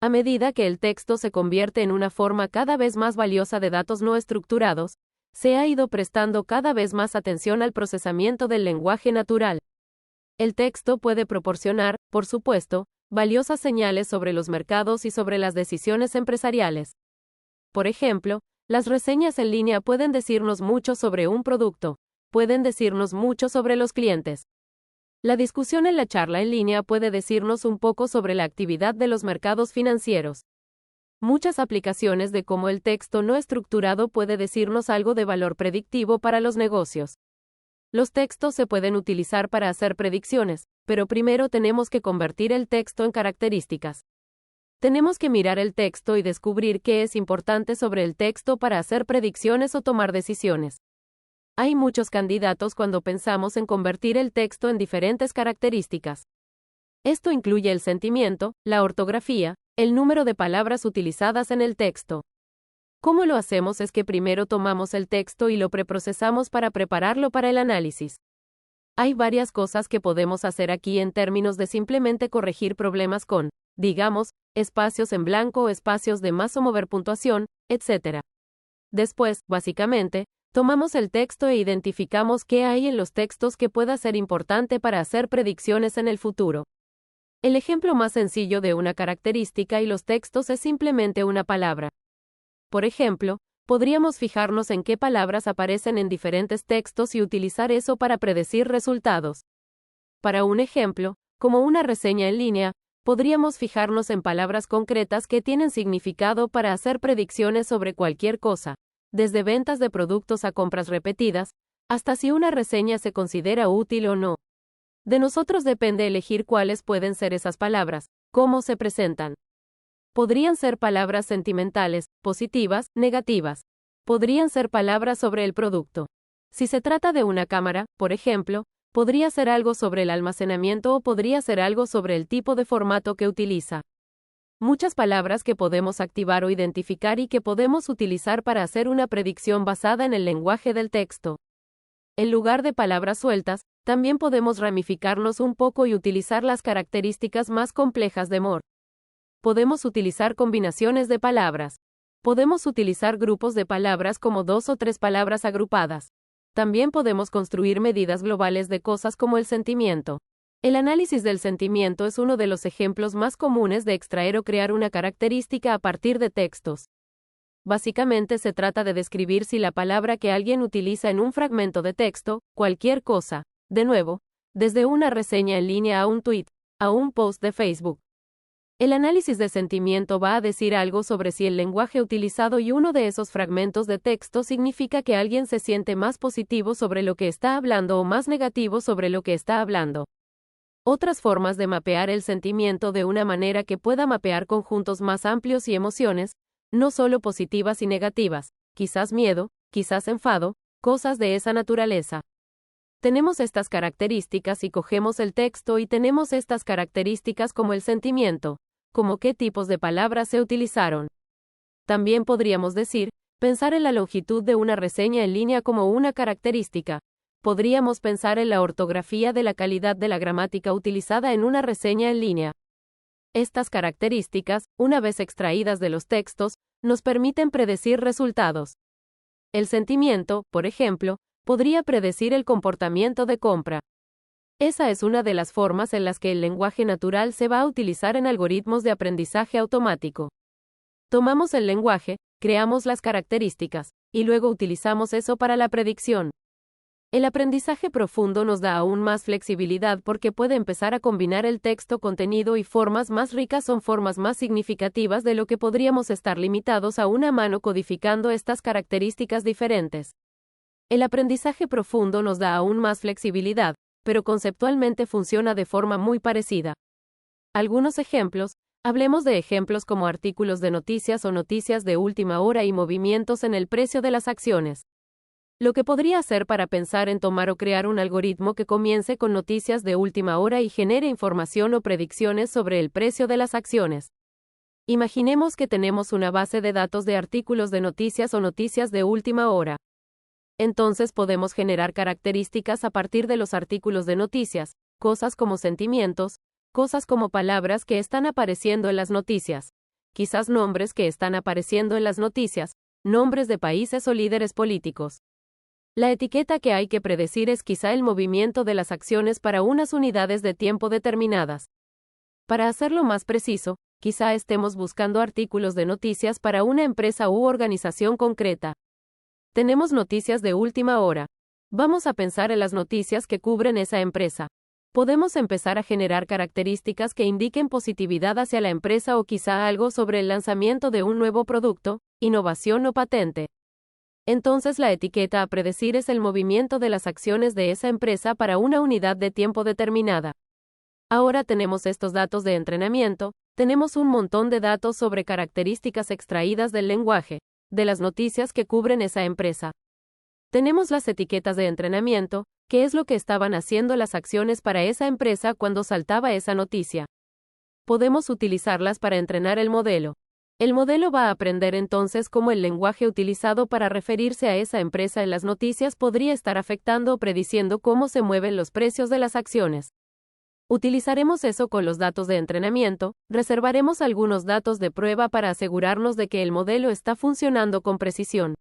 A medida que el texto se convierte en una forma cada vez más valiosa de datos no estructurados, se ha ido prestando cada vez más atención al procesamiento del lenguaje natural. El texto puede proporcionar, por supuesto, valiosas señales sobre los mercados y sobre las decisiones empresariales. Por ejemplo, las reseñas en línea pueden decirnos mucho sobre un producto, pueden decirnos mucho sobre los clientes. La discusión en la charla en línea puede decirnos un poco sobre la actividad de los mercados financieros. Muchas aplicaciones de cómo el texto no estructurado puede decirnos algo de valor predictivo para los negocios. Los textos se pueden utilizar para hacer predicciones, pero primero tenemos que convertir el texto en características. Tenemos que mirar el texto y descubrir qué es importante sobre el texto para hacer predicciones o tomar decisiones. Hay muchos candidatos cuando pensamos en convertir el texto en diferentes características. Esto incluye el sentimiento, la ortografía, el número de palabras utilizadas en el texto. ¿Cómo lo hacemos? Es que primero tomamos el texto y lo preprocesamos para prepararlo para el análisis. Hay varias cosas que podemos hacer aquí en términos de simplemente corregir problemas con, digamos, espacios en blanco o espacios de más o mover puntuación, etc. Después, básicamente, tomamos el texto e identificamos qué hay en los textos que pueda ser importante para hacer predicciones en el futuro. El ejemplo más sencillo de una característica y los textos es simplemente una palabra. Por ejemplo, podríamos fijarnos en qué palabras aparecen en diferentes textos y utilizar eso para predecir resultados. Para un ejemplo, como una reseña en línea, podríamos fijarnos en palabras concretas que tienen significado para hacer predicciones sobre cualquier cosa, desde ventas de productos a compras repetidas, hasta si una reseña se considera útil o no. De nosotros depende elegir cuáles pueden ser esas palabras, cómo se presentan. Podrían ser palabras sentimentales, positivas, negativas. Podrían ser palabras sobre el producto. Si se trata de una cámara, por ejemplo, podría ser algo sobre el almacenamiento o podría ser algo sobre el tipo de formato que utiliza. Muchas palabras que podemos activar o identificar y que podemos utilizar para hacer una predicción basada en el lenguaje del texto. En lugar de palabras sueltas, también podemos ramificarnos un poco y utilizar las características más complejas de Moore. Podemos utilizar combinaciones de palabras. Podemos utilizar grupos de palabras como 2 o 3 palabras agrupadas. También podemos construir medidas globales de cosas como el sentimiento. El análisis del sentimiento es uno de los ejemplos más comunes de extraer o crear una característica a partir de textos. Básicamente se trata de describir si la palabra que alguien utiliza en un fragmento de texto, cualquier cosa, de nuevo, desde una reseña en línea a un tweet, a un post de Facebook. El análisis de sentimiento va a decir algo sobre si el lenguaje utilizado y uno de esos fragmentos de texto significa que alguien se siente más positivo sobre lo que está hablando o más negativo sobre lo que está hablando. Otras formas de mapear el sentimiento de una manera que pueda mapear conjuntos más amplios y emociones, no solo positivas y negativas, quizás miedo, quizás enfado, cosas de esa naturaleza. Tenemos estas características y cogemos el texto y tenemos estas características como el sentimiento, como qué tipos de palabras se utilizaron. También podríamos decir, pensar en la longitud de una reseña en línea como una característica. Podríamos pensar en la ortografía de la calidad de la gramática utilizada en una reseña en línea. Estas características, una vez extraídas de los textos, nos permiten predecir resultados. El sentimiento, por ejemplo, podría predecir el comportamiento de compra. Esa es una de las formas en las que el lenguaje natural se va a utilizar en algoritmos de aprendizaje automático. Tomamos el lenguaje, creamos las características, y luego utilizamos eso para la predicción. El aprendizaje profundo nos da aún más flexibilidad porque puede empezar a combinar el texto, contenido y formas más ricas son formas más significativas de lo que podríamos estar limitados a una mano codificando estas características diferentes. El aprendizaje profundo nos da aún más flexibilidad, pero conceptualmente funciona de forma muy parecida. Algunos ejemplos, hablemos de ejemplos como artículos de noticias o noticias de última hora y movimientos en el precio de las acciones. Lo que podría hacer para pensar en tomar o crear un algoritmo que comience con noticias de última hora y genere información o predicciones sobre el precio de las acciones. Imaginemos que tenemos una base de datos de artículos de noticias o noticias de última hora. Entonces podemos generar características a partir de los artículos de noticias, cosas como sentimientos, cosas como palabras que están apareciendo en las noticias, quizás nombres que están apareciendo en las noticias, nombres de países o líderes políticos. La etiqueta que hay que predecir es quizá el movimiento de las acciones para unas unidades de tiempo determinadas. Para hacerlo más preciso, quizá estemos buscando artículos de noticias para una empresa u organización concreta. Tenemos noticias de última hora. Vamos a pensar en las noticias que cubren esa empresa. Podemos empezar a generar características que indiquen positividad hacia la empresa o quizá algo sobre el lanzamiento de un nuevo producto, innovación o patente. Entonces la etiqueta a predecir es el movimiento de las acciones de esa empresa para una unidad de tiempo determinada. Ahora tenemos estos datos de entrenamiento, tenemos un montón de datos sobre características extraídas del lenguaje, de las noticias que cubren esa empresa. Tenemos las etiquetas de entrenamiento, que es lo que estaban haciendo las acciones para esa empresa cuando saltaba esa noticia. Podemos utilizarlas para entrenar el modelo. El modelo va a aprender entonces cómo el lenguaje utilizado para referirse a esa empresa en las noticias podría estar afectando o prediciendo cómo se mueven los precios de las acciones. Utilizaremos eso con los datos de entrenamiento, reservaremos algunos datos de prueba para asegurarnos de que el modelo está funcionando con precisión.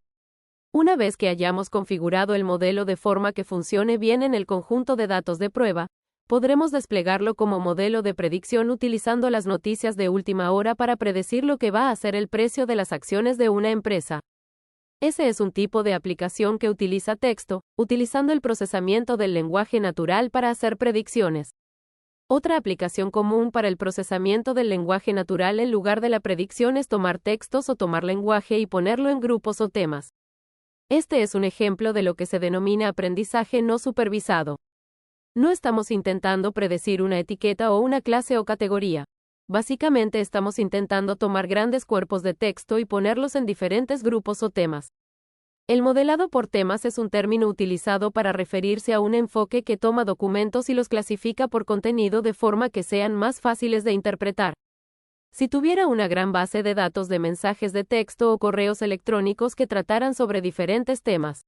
Una vez que hayamos configurado el modelo de forma que funcione bien en el conjunto de datos de prueba, podremos desplegarlo como modelo de predicción utilizando las noticias de última hora para predecir lo que va a ser el precio de las acciones de una empresa. Ese es un tipo de aplicación que utiliza texto, utilizando el procesamiento del lenguaje natural para hacer predicciones. Otra aplicación común para el procesamiento del lenguaje natural en lugar de la predicción es tomar textos o tomar lenguaje y ponerlo en grupos o temas. Este es un ejemplo de lo que se denomina aprendizaje no supervisado. No estamos intentando predecir una etiqueta o una clase o categoría. Básicamente estamos intentando tomar grandes cuerpos de texto y ponerlos en diferentes grupos o temas. El modelado por temas es un término utilizado para referirse a un enfoque que toma documentos y los clasifica por contenido de forma que sean más fáciles de interpretar. Si tuviera una gran base de datos de mensajes de texto o correos electrónicos que trataran sobre diferentes temas,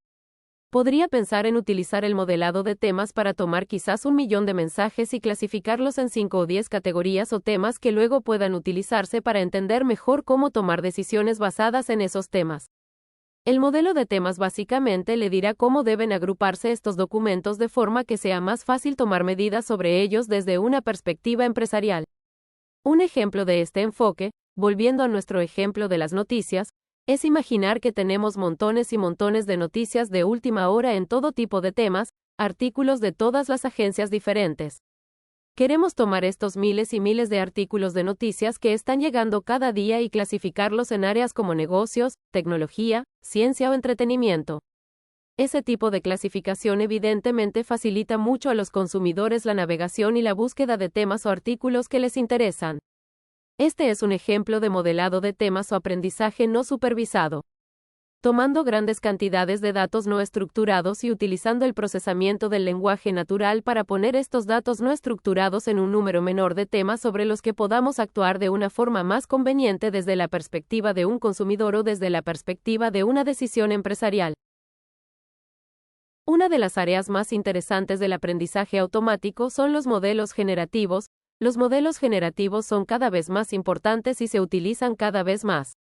podría pensar en utilizar el modelado de temas para tomar quizás 1 millón de mensajes y clasificarlos en 5 o 10 categorías o temas que luego puedan utilizarse para entender mejor cómo tomar decisiones basadas en esos temas. El modelo de temas básicamente le dirá cómo deben agruparse estos documentos de forma que sea más fácil tomar medidas sobre ellos desde una perspectiva empresarial. Un ejemplo de este enfoque, volviendo a nuestro ejemplo de las noticias, es imaginar que tenemos montones y montones de noticias de última hora en todo tipo de temas, artículos de todas las agencias diferentes. Queremos tomar estos miles y miles de artículos de noticias que están llegando cada día y clasificarlos en áreas como negocios, tecnología, ciencia o entretenimiento. Ese tipo de clasificación evidentemente facilita mucho a los consumidores la navegación y la búsqueda de temas o artículos que les interesan. Este es un ejemplo de modelado de temas o aprendizaje no supervisado. Tomando grandes cantidades de datos no estructurados y utilizando el procesamiento del lenguaje natural para poner estos datos no estructurados en un número menor de temas sobre los que podamos actuar de una forma más conveniente desde la perspectiva de un consumidor o desde la perspectiva de una decisión empresarial. Una de las áreas más interesantes del aprendizaje automático son los modelos generativos. Los modelos generativos son cada vez más importantes y se utilizan cada vez más.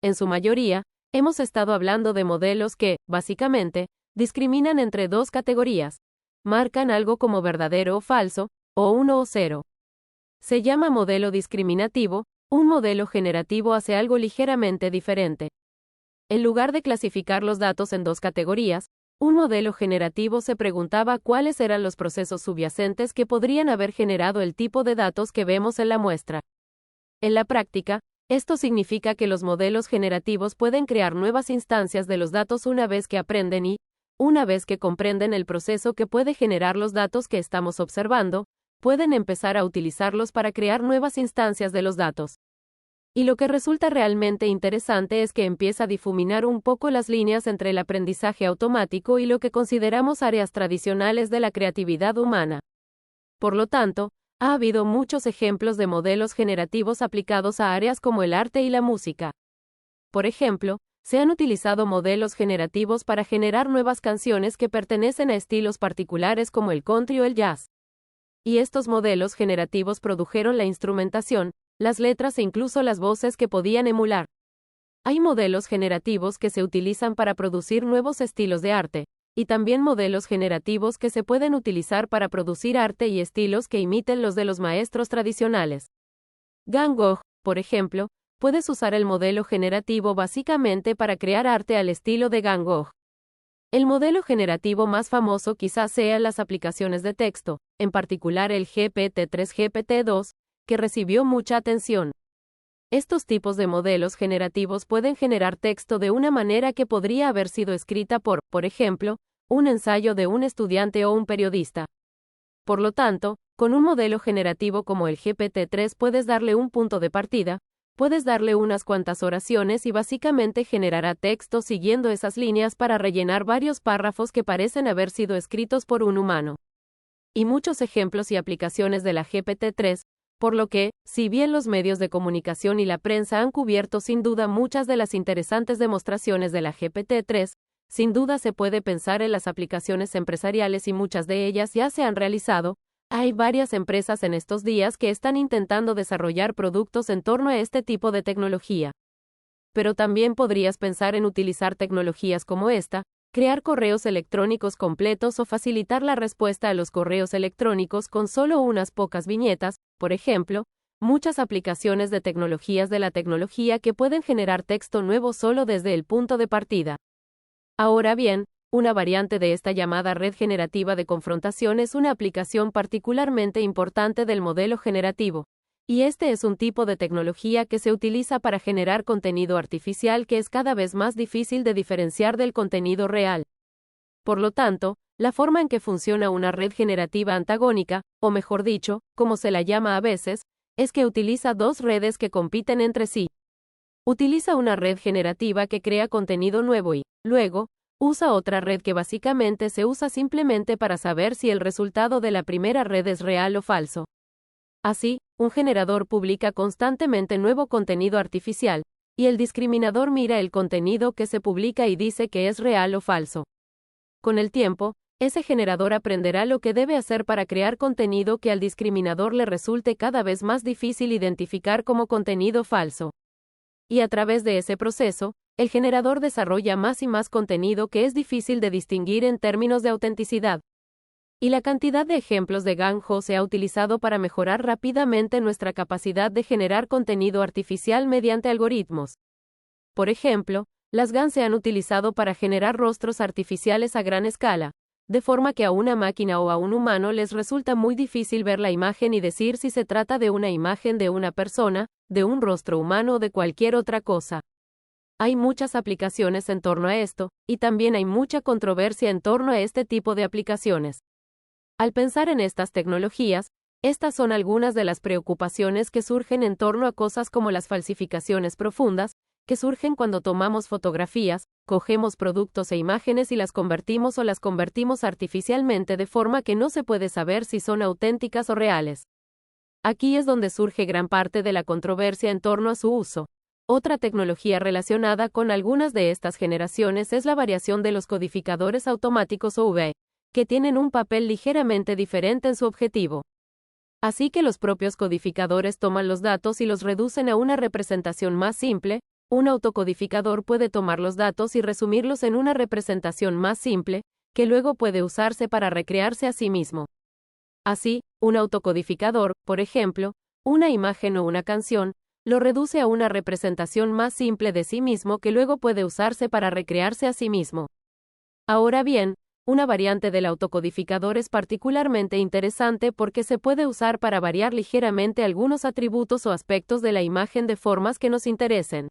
En su mayoría, hemos estado hablando de modelos que, básicamente, discriminan entre dos categorías. Marcan algo como verdadero o falso, o 1 o 0. Se llama modelo discriminativo. Un modelo generativo hace algo ligeramente diferente. En lugar de clasificar los datos en dos categorías, un modelo generativo se preguntaba cuáles eran los procesos subyacentes que podrían haber generado el tipo de datos que vemos en la muestra. En la práctica, esto significa que los modelos generativos pueden crear nuevas instancias de los datos una vez que aprenden y, una vez que comprenden el proceso que puede generar los datos que estamos observando, pueden empezar a utilizarlos para crear nuevas instancias de los datos. Y lo que resulta realmente interesante es que empieza a difuminar un poco las líneas entre el aprendizaje automático y lo que consideramos áreas tradicionales de la creatividad humana. Por lo tanto, ha habido muchos ejemplos de modelos generativos aplicados a áreas como el arte y la música. Por ejemplo, se han utilizado modelos generativos para generar nuevas canciones que pertenecen a estilos particulares como el country o el jazz. Y estos modelos generativos produjeron la instrumentación, las letras e incluso las voces que podían emular. Hay modelos generativos que se utilizan para producir nuevos estilos de arte, y también modelos generativos que se pueden utilizar para producir arte y estilos que imiten los de los maestros tradicionales. Van Gogh, por ejemplo, puedes usar el modelo generativo básicamente para crear arte al estilo de Van Gogh. El modelo generativo más famoso quizás sean las aplicaciones de texto, en particular el GPT-3 GPT-2, que recibió mucha atención. Estos tipos de modelos generativos pueden generar texto de una manera que podría haber sido escrita por ejemplo, un ensayo de un estudiante o un periodista. Por lo tanto, con un modelo generativo como el GPT-3 puedes darle un punto de partida, puedes darle unas cuantas oraciones y básicamente generará texto siguiendo esas líneas para rellenar varios párrafos que parecen haber sido escritos por un humano. Y muchos ejemplos y aplicaciones de la GPT-3, por lo que, si bien los medios de comunicación y la prensa han cubierto sin duda muchas de las interesantes demostraciones de la GPT-3, sin duda se puede pensar en las aplicaciones empresariales y muchas de ellas ya se han realizado. Hay varias empresas en estos días que están intentando desarrollar productos en torno a este tipo de tecnología. Pero también podrías pensar en utilizar tecnologías como esta, crear correos electrónicos completos o facilitar la respuesta a los correos electrónicos con solo unas pocas viñetas, por ejemplo, muchas aplicaciones de tecnologías de la tecnología que pueden generar texto nuevo solo desde el punto de partida. Ahora bien, una variante de esta llamada red generativa de confrontación es una aplicación particularmente importante del modelo generativo, y este es un tipo de tecnología que se utiliza para generar contenido artificial que es cada vez más difícil de diferenciar del contenido real. Por lo tanto, la forma en que funciona una red generativa antagónica, o mejor dicho, como se la llama a veces, es que utiliza dos redes que compiten entre sí. Utiliza una red generativa que crea contenido nuevo y, luego, usa otra red que básicamente se usa simplemente para saber si el resultado de la primera red es real o falso. Así, un generador publica constantemente nuevo contenido artificial, y el discriminador mira el contenido que se publica y dice que es real o falso. Con el tiempo, ese generador aprenderá lo que debe hacer para crear contenido que al discriminador le resulte cada vez más difícil identificar como contenido falso. Y a través de ese proceso, el generador desarrolla más y más contenido que es difícil de distinguir en términos de autenticidad. Y la cantidad de ejemplos de Van Gogh se ha utilizado para mejorar rápidamente nuestra capacidad de generar contenido artificial mediante algoritmos. Por ejemplo, las GAN se han utilizado para generar rostros artificiales a gran escala, de forma que a una máquina o a un humano les resulta muy difícil ver la imagen y decir si se trata de una imagen de una persona, de un rostro humano o de cualquier otra cosa. Hay muchas aplicaciones en torno a esto, y también hay mucha controversia en torno a este tipo de aplicaciones. Al pensar en estas tecnologías, estas son algunas de las preocupaciones que surgen en torno a cosas como las falsificaciones profundas, que surgen cuando tomamos fotografías, cogemos productos e imágenes y las convertimos o las convertimos artificialmente de forma que no se puede saber si son auténticas o reales. Aquí es donde surge gran parte de la controversia en torno a su uso. Otra tecnología relacionada con algunas de estas generaciones es la variación de los codificadores automáticos OV, que tienen un papel ligeramente diferente en su objetivo. Así que los propios codificadores toman los datos y los reducen a una representación más simple. Un autocodificador puede tomar los datos y resumirlos en una representación más simple, que luego puede usarse para recrearse a sí mismo. Así, un autocodificador, por ejemplo, una imagen o una canción, lo reduce a una representación más simple de sí mismo que luego puede usarse para recrearse a sí mismo. Ahora bien, una variante del autocodificador es particularmente interesante porque se puede usar para variar ligeramente algunos atributos o aspectos de la imagen de formas que nos interesen.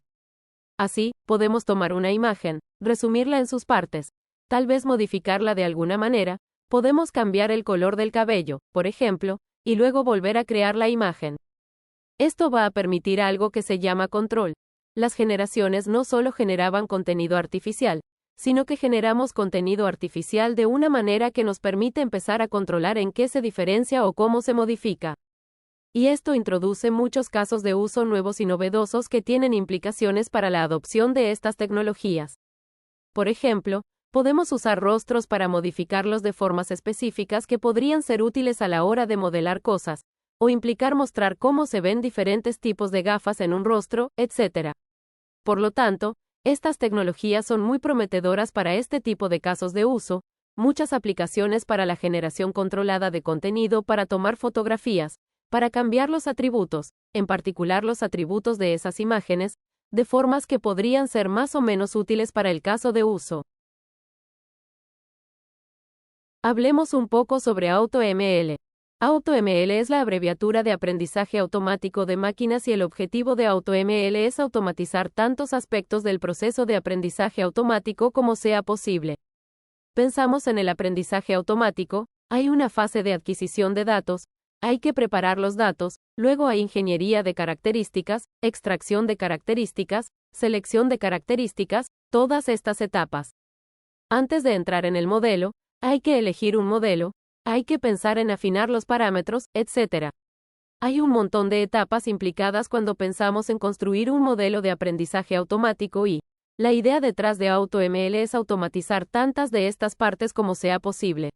Así, podemos tomar una imagen, resumirla en sus partes, tal vez modificarla de alguna manera, podemos cambiar el color del cabello, por ejemplo, y luego volver a crear la imagen. Esto va a permitir algo que se llama control. Las generaciones no solo generaban contenido artificial, sino que generamos contenido artificial de una manera que nos permite empezar a controlar en qué se diferencia o cómo se modifica. Y esto introduce muchos casos de uso nuevos y novedosos que tienen implicaciones para la adopción de estas tecnologías. Por ejemplo, podemos usar rostros para modificarlos de formas específicas que podrían ser útiles a la hora de modelar cosas, o implicar mostrar cómo se ven diferentes tipos de gafas en un rostro, etc. Por lo tanto, estas tecnologías son muy prometedoras para este tipo de casos de uso, muchas aplicaciones para la generación controlada de contenido para tomar fotografías, para cambiar los atributos, en particular los atributos de esas imágenes, de formas que podrían ser más o menos útiles para el caso de uso. Hablemos un poco sobre AutoML. AutoML es la abreviatura de aprendizaje automático de máquinas y el objetivo de AutoML es automatizar tantos aspectos del proceso de aprendizaje automático como sea posible. Pensamos en el aprendizaje automático, hay una fase de adquisición de datos, hay que preparar los datos, luego hay ingeniería de características, extracción de características, selección de características, todas estas etapas. Antes de entrar en el modelo, hay que elegir un modelo, hay que pensar en afinar los parámetros, etc. Hay un montón de etapas implicadas cuando pensamos en construir un modelo de aprendizaje automático y la idea detrás de AutoML es automatizar tantas de estas partes como sea posible.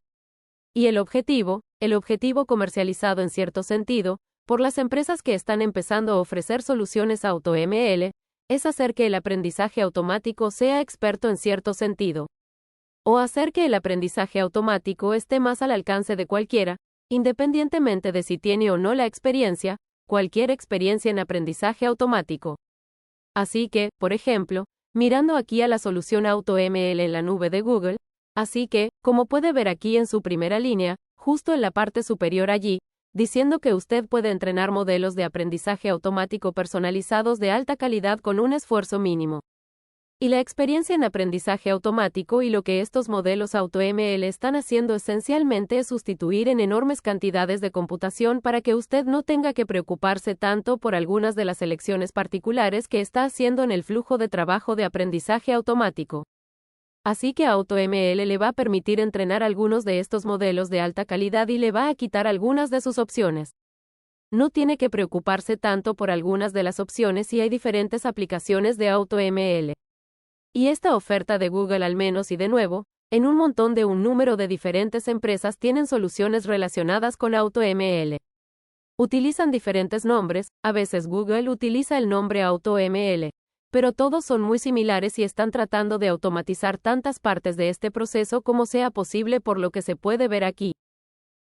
Y el objetivo comercializado en cierto sentido, por las empresas que están empezando a ofrecer soluciones AutoML, es hacer que el aprendizaje automático sea experto en cierto sentido. O hacer que el aprendizaje automático esté más al alcance de cualquiera, independientemente de si tiene o no la experiencia, cualquier experiencia en aprendizaje automático. Así que, por ejemplo, mirando aquí a la solución AutoML en la nube de Google, así que, como puede ver aquí en su primera línea, justo en la parte superior allí, diciendo que usted puede entrenar modelos de aprendizaje automático personalizados de alta calidad con un esfuerzo mínimo. Y la experiencia en aprendizaje automático y lo que estos modelos AutoML están haciendo esencialmente es sustituir en enormes cantidades de computación para que usted no tenga que preocuparse tanto por algunas de las elecciones particulares que está haciendo en el flujo de trabajo de aprendizaje automático. Así que AutoML le va a permitir entrenar algunos de estos modelos de alta calidad y le va a quitar algunas de sus opciones. No tiene que preocuparse tanto por algunas de las opciones si hay diferentes aplicaciones de AutoML. Y esta oferta de Google al menos y de nuevo, en un número de diferentes empresas tienen soluciones relacionadas con AutoML. Utilizan diferentes nombres, a veces Google utiliza el nombre AutoML, pero todos son muy similares y están tratando de automatizar tantas partes de este proceso como sea posible por lo que se puede ver aquí.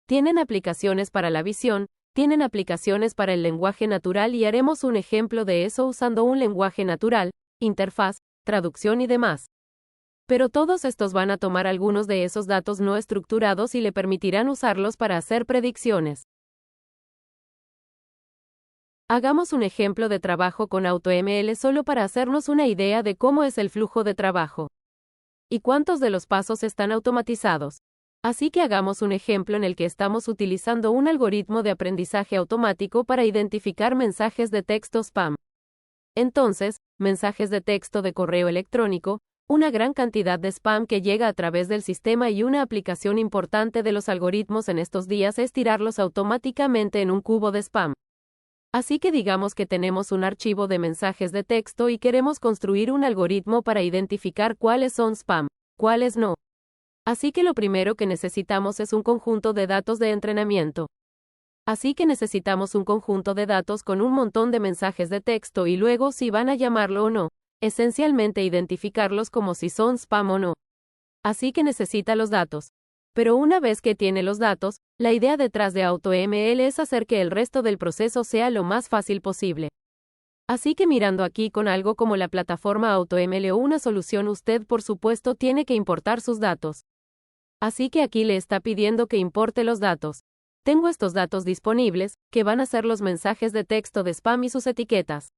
Tienen aplicaciones para la visión, tienen aplicaciones para el lenguaje natural y haremos un ejemplo de eso usando un lenguaje natural, interfaz, traducción y demás. Pero todos estos van a tomar algunos de esos datos no estructurados y le permitirán usarlos para hacer predicciones. Hagamos un ejemplo de trabajo con AutoML solo para hacernos una idea de cómo es el flujo de trabajo. Y cuántos de los pasos están automatizados. Así que hagamos un ejemplo en el que estamos utilizando un algoritmo de aprendizaje automático para identificar mensajes de texto spam. Entonces, mensajes de texto de correo electrónico, una gran cantidad de spam que llega a través del sistema y una aplicación importante de los algoritmos en estos días es tirarlos automáticamente en un cubo de spam. Así que digamos que tenemos un archivo de mensajes de texto y queremos construir un algoritmo para identificar cuáles son spam, cuáles no. Así que lo primero que necesitamos es un conjunto de datos de entrenamiento. Así que necesitamos un conjunto de datos con un montón de mensajes de texto y luego si van a llamarlo o no, esencialmente identificarlos como si son spam o no. Así que necesita los datos. Pero una vez que tiene los datos, la idea detrás de AutoML es hacer que el resto del proceso sea lo más fácil posible. Así que mirando aquí con algo como la plataforma AutoML o una solución, usted por supuesto tiene que importar sus datos. Así que aquí le está pidiendo que importe los datos. Tengo estos datos disponibles, que van a ser los mensajes de texto de spam y sus etiquetas.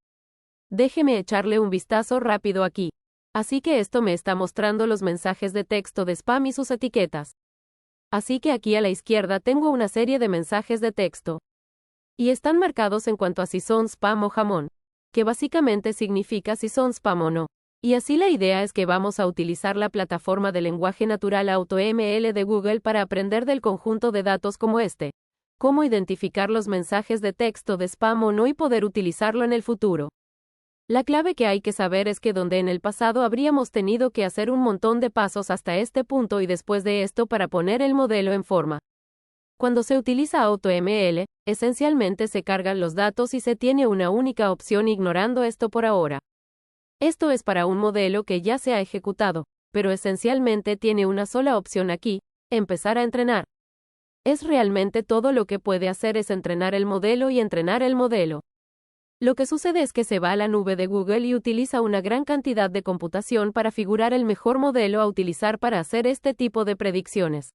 Déjeme echarle un vistazo rápido aquí. Así que esto me está mostrando los mensajes de texto de spam y sus etiquetas. Así que aquí a la izquierda tengo una serie de mensajes de texto. Y están marcados en cuanto a si son spam o jamón, que básicamente significa si son spam o no. Y así la idea es que vamos a utilizar la plataforma de lenguaje natural AutoML de Google para aprender del conjunto de datos como este. Cómo identificar los mensajes de texto de spam o no y poder utilizarlo en el futuro. La clave que hay que saber es que donde en el pasado habríamos tenido que hacer un montón de pasos hasta este punto y después de esto para poner el modelo en forma. Cuando se utiliza AutoML, esencialmente se cargan los datos y se tiene una única opción ignorando esto por ahora. Esto es para un modelo que ya se ha ejecutado, pero esencialmente tiene una sola opción aquí, empezar a entrenar. Es realmente todo lo que puede hacer es entrenar el modelo y entrenar el modelo. Lo que sucede es que se va a la nube de Google y utiliza una gran cantidad de computación para figurar el mejor modelo a utilizar para hacer este tipo de predicciones.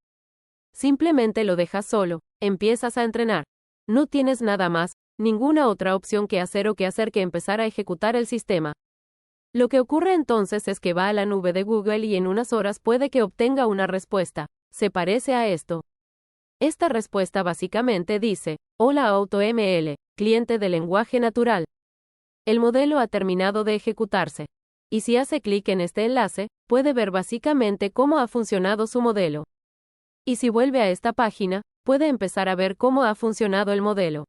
Simplemente lo dejas solo, empiezas a entrenar. No tienes nada más, ninguna otra opción que hacer que empezar a ejecutar el sistema. Lo que ocurre entonces es que va a la nube de Google y en unas horas puede que obtenga una respuesta. Se parece a esto. Esta respuesta básicamente dice: hola AutoML, cliente de lenguaje natural. El modelo ha terminado de ejecutarse. Y si hace clic en este enlace, puede ver básicamente cómo ha funcionado su modelo. Y si vuelve a esta página, puede empezar a ver cómo ha funcionado el modelo.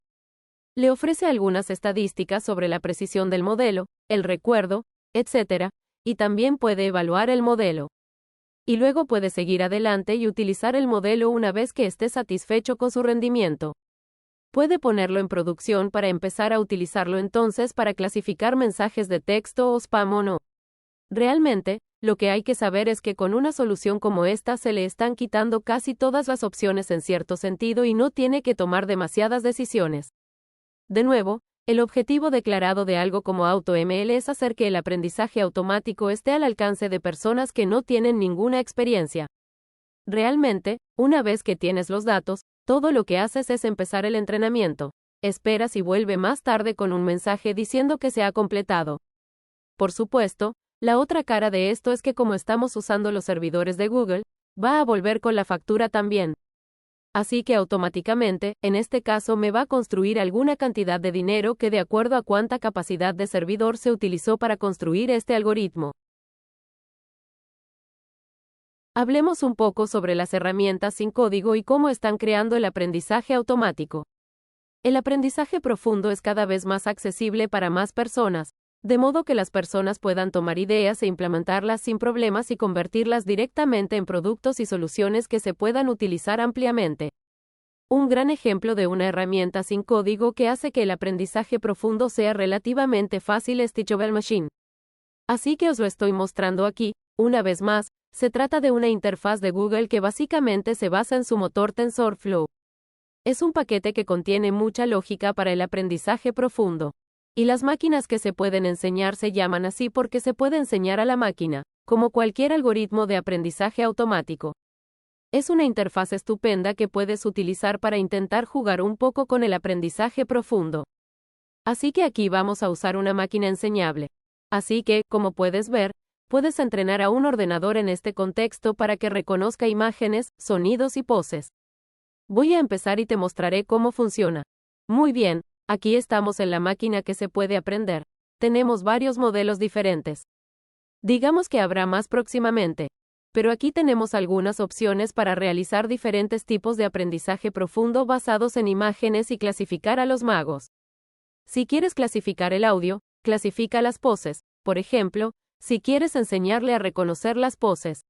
Le ofrece algunas estadísticas sobre la precisión del modelo, el recuerdo, etc., y también puede evaluar el modelo. Y luego puede seguir adelante y utilizar el modelo una vez que esté satisfecho con su rendimiento. Puede ponerlo en producción para empezar a utilizarlo entonces para clasificar mensajes de texto o spam o no. Realmente, lo que hay que saber es que con una solución como esta se le están quitando casi todas las opciones en cierto sentido y no tiene que tomar demasiadas decisiones. De nuevo, el objetivo declarado de algo como AutoML es hacer que el aprendizaje automático esté al alcance de personas que no tienen ninguna experiencia. Realmente, una vez que tienes los datos, todo lo que haces es empezar el entrenamiento. Esperas y vuelve más tarde con un mensaje diciendo que se ha completado. Por supuesto, la otra cara de esto es que como estamos usando los servidores de Google, va a volver con la factura también. Así que automáticamente, en este caso me va a construir alguna cantidad de dinero que de acuerdo a cuánta capacidad de servidor se utilizó para construir este algoritmo. Hablemos un poco sobre las herramientas sin código y cómo están creando el aprendizaje automático. El aprendizaje profundo es cada vez más accesible para más personas, de modo que las personas puedan tomar ideas e implementarlas sin problemas y convertirlas directamente en productos y soluciones que se puedan utilizar ampliamente. Un gran ejemplo de una herramienta sin código que hace que el aprendizaje profundo sea relativamente fácil es Teachable Machine. Así que os lo estoy mostrando aquí, una vez más, se trata de una interfaz de Google que básicamente se basa en su motor TensorFlow. Es un paquete que contiene mucha lógica para el aprendizaje profundo. Y las máquinas que se pueden enseñar se llaman así porque se puede enseñar a la máquina, como cualquier algoritmo de aprendizaje automático. Es una interfaz estupenda que puedes utilizar para intentar jugar un poco con el aprendizaje profundo. Así que aquí vamos a usar una máquina enseñable. Así que, como puedes ver, puedes entrenar a un ordenador en este contexto para que reconozca imágenes, sonidos y poses. Voy a empezar y te mostraré cómo funciona. Muy bien. Aquí estamos en la máquina que se puede aprender. Tenemos varios modelos diferentes. Digamos que habrá más próximamente. Pero aquí tenemos algunas opciones para realizar diferentes tipos de aprendizaje profundo basados en imágenes y clasificar a los magos. Si quieres clasificar el audio, clasifica las poses. Por ejemplo, si quieres enseñarle a reconocer las poses.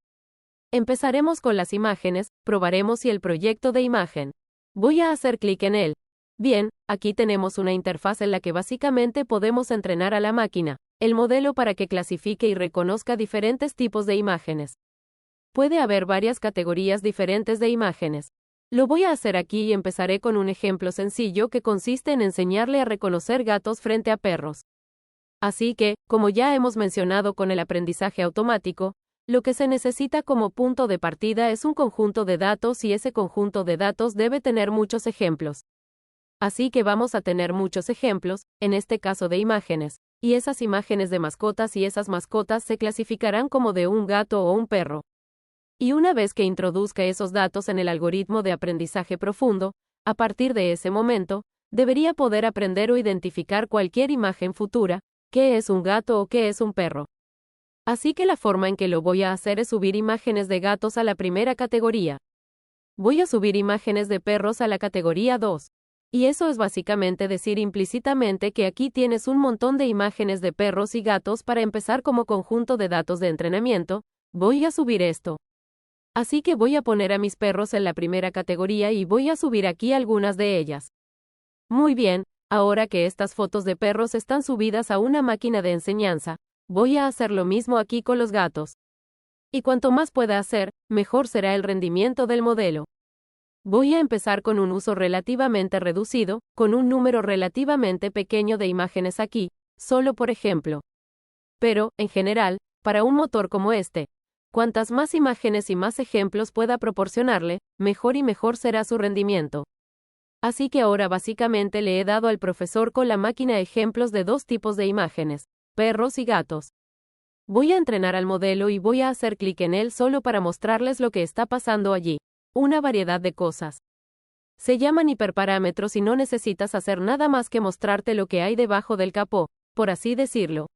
Empezaremos con las imágenes, probaremos si el proyecto de imagen. Voy a hacer clic en él. Bien, aquí tenemos una interfaz en la que básicamente podemos entrenar a la máquina, el modelo para que clasifique y reconozca diferentes tipos de imágenes. Puede haber varias categorías diferentes de imágenes. Lo voy a hacer aquí y empezaré con un ejemplo sencillo que consiste en enseñarle a reconocer gatos frente a perros. Así que, como ya hemos mencionado con el aprendizaje automático, lo que se necesita como punto de partida es un conjunto de datos y ese conjunto de datos debe tener muchos ejemplos. Así que vamos a tener muchos ejemplos, en este caso de imágenes, y esas imágenes de mascotas y esas mascotas se clasificarán como de un gato o un perro. Y una vez que introduzca esos datos en el algoritmo de aprendizaje profundo, a partir de ese momento, debería poder aprender o identificar cualquier imagen futura, qué es un gato o qué es un perro. Así que la forma en que lo voy a hacer es subir imágenes de gatos a la primera categoría. Voy a subir imágenes de perros a la categoría 2. Y eso es básicamente decir implícitamente que aquí tienes un montón de imágenes de perros y gatos para empezar como conjunto de datos de entrenamiento. Voy a subir esto. Así que voy a poner a mis perros en la primera categoría y voy a subir aquí algunas de ellas. Muy bien, ahora que estas fotos de perros están subidas a una máquina de enseñanza, voy a hacer lo mismo aquí con los gatos. Y cuanto más pueda hacer, mejor será el rendimiento del modelo. Voy a empezar con un uso relativamente reducido, con un número relativamente pequeño de imágenes aquí, solo por ejemplo. Pero, en general, para un motor como este, cuantas más imágenes y más ejemplos pueda proporcionarle, mejor y mejor será su rendimiento. Así que ahora básicamente le he dado al profesor con la máquina ejemplos de dos tipos de imágenes, perros y gatos. Voy a entrenar al modelo y voy a hacer clic en él solo para mostrarles lo que está pasando allí. Una variedad de cosas. Se llaman hiperparámetros y no necesitas hacer nada más que mostrarte lo que hay debajo del capó, por así decirlo.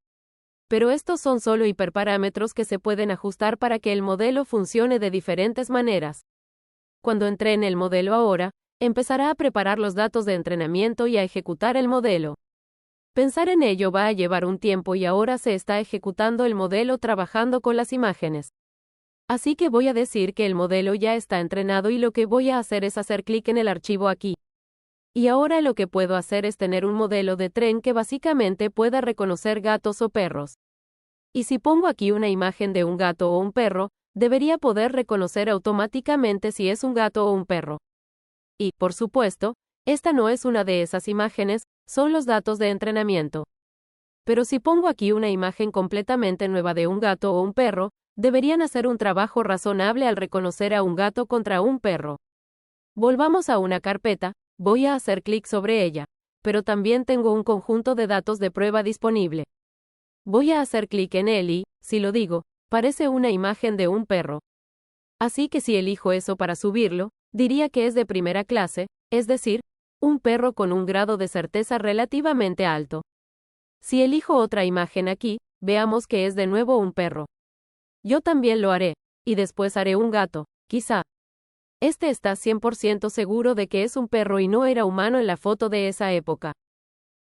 Pero estos son solo hiperparámetros que se pueden ajustar para que el modelo funcione de diferentes maneras. Cuando entrene el modelo ahora, empezará a preparar los datos de entrenamiento y a ejecutar el modelo. Pensar en ello va a llevar un tiempo y ahora se está ejecutando el modelo trabajando con las imágenes. Así que voy a decir que el modelo ya está entrenado y lo que voy a hacer es hacer clic en el archivo aquí. Y ahora lo que puedo hacer es tener un modelo de tren que básicamente pueda reconocer gatos o perros. Y si pongo aquí una imagen de un gato o un perro, debería poder reconocer automáticamente si es un gato o un perro. Y, por supuesto, esta no es una de esas imágenes, son los datos de entrenamiento. Pero si pongo aquí una imagen completamente nueva de un gato o un perro, deberían hacer un trabajo razonable al reconocer a un gato contra un perro. Volvamos a una carpeta, voy a hacer clic sobre ella, pero también tengo un conjunto de datos de prueba disponible. Voy a hacer clic en él y, si lo digo, parece una imagen de un perro. Así que si elijo eso para subirlo, diría que es de primera clase, es decir, un perro con un grado de certeza relativamente alto. Si elijo otra imagen aquí, veamos que es de nuevo un perro. Yo también lo haré, y después haré un gato, quizá. Este está 100% seguro de que es un perro y no era humano en la foto de esa época.